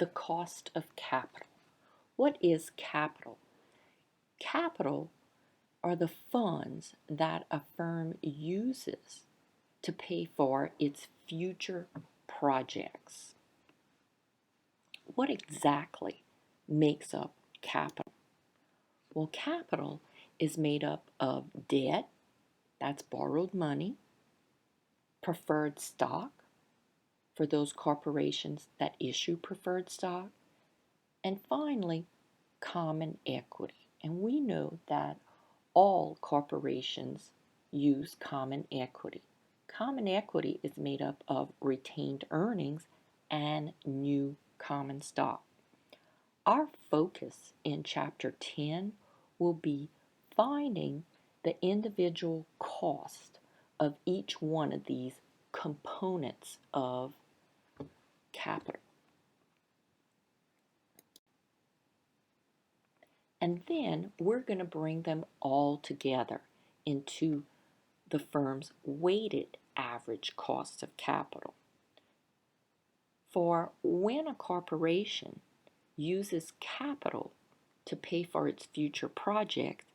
The cost of capital. What is capital? Capital are the funds that a firm uses to pay for its future projects. What exactly makes up capital? Well, capital is made up of debt, that's borrowed money, preferred stock for those corporations that issue preferred stock, and finally, common equity. And we know that all corporations use common equity. Common equity is made up of retained earnings and new common stock. Our focus in Chapter 10 will be finding the individual cost of each one of these components of capital. And then we're going to bring them all together into the firm's weighted average cost of capital. For when a corporation uses capital to pay for its future projects,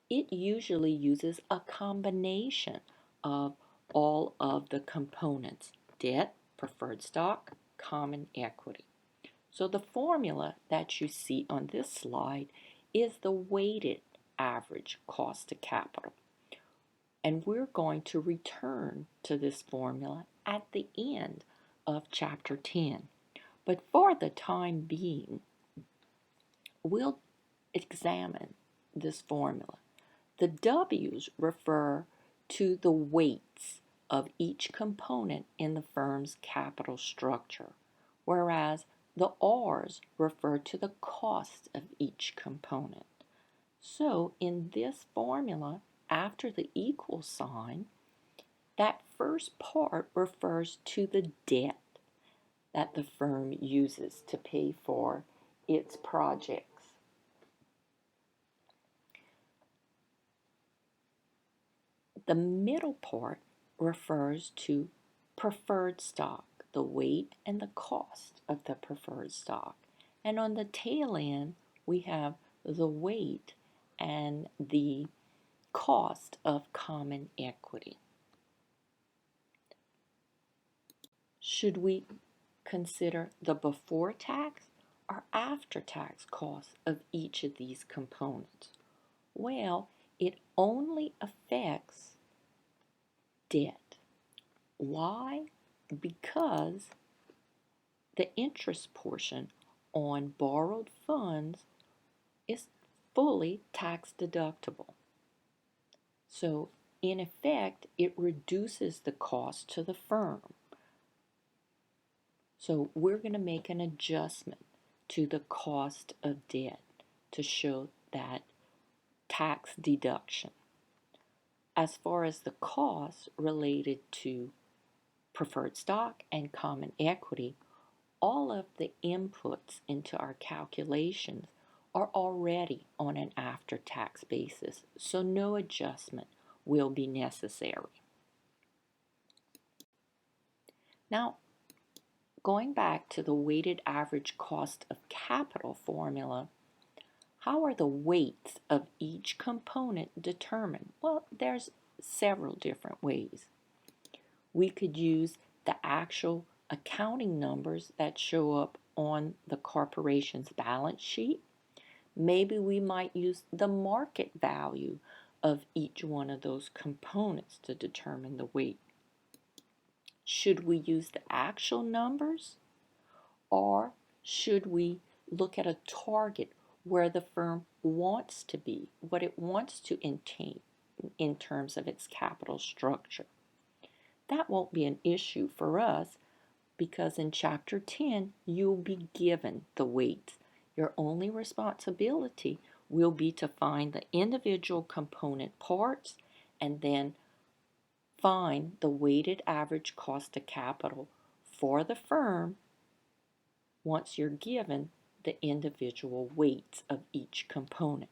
it usually uses a combination of all of the components: debt, preferred stock, common equity. So the formula that you see on this slide is the weighted average cost of capital. And we're going to return to this formula at the end of Chapter 10. But for the time being, we'll examine this formula. The W's refer to the weights of each component in the firm's capital structure, whereas the R's refer to the cost of each component. So in this formula, after the equal sign, that first part refers to the debt that the firm uses to pay for its projects. The middle part refers to preferred stock, the weight and the cost of the preferred stock. And on the tail end, we have the weight and the cost of common equity. Should we consider the before tax or after tax cost of each of these components? Well, it only affects debt. Why? Because the interest portion on borrowed funds is fully tax deductible. So in effect, it reduces the cost to the firm. So we're going to make an adjustment to the cost of debt to show that tax deduction. As far as the costs related to preferred stock and common equity, all of the inputs into our calculations are already on an after-tax basis, so no adjustment will be necessary. Now, going back to the weighted average cost of capital formula, how are the weights of each component determined? Well, there's several different ways. We could use the actual accounting numbers that show up on the corporation's balance sheet. Maybe we might use the market value of each one of those components to determine the weight. Should we use the actual numbers, or should we look at a target where the firm wants to be, what it wants to attain in terms of its capital structure? That won't be an issue for us because in Chapter 10, you'll be given the weights. Your only responsibility will be to find the individual component parts and then find the weighted average cost of capital for the firm once you're given the individual weights of each component.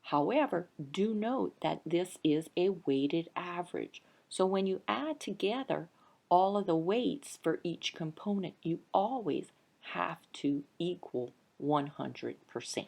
However, do note that this is a weighted average. So when you add together all of the weights for each component, you always have to equal 100%.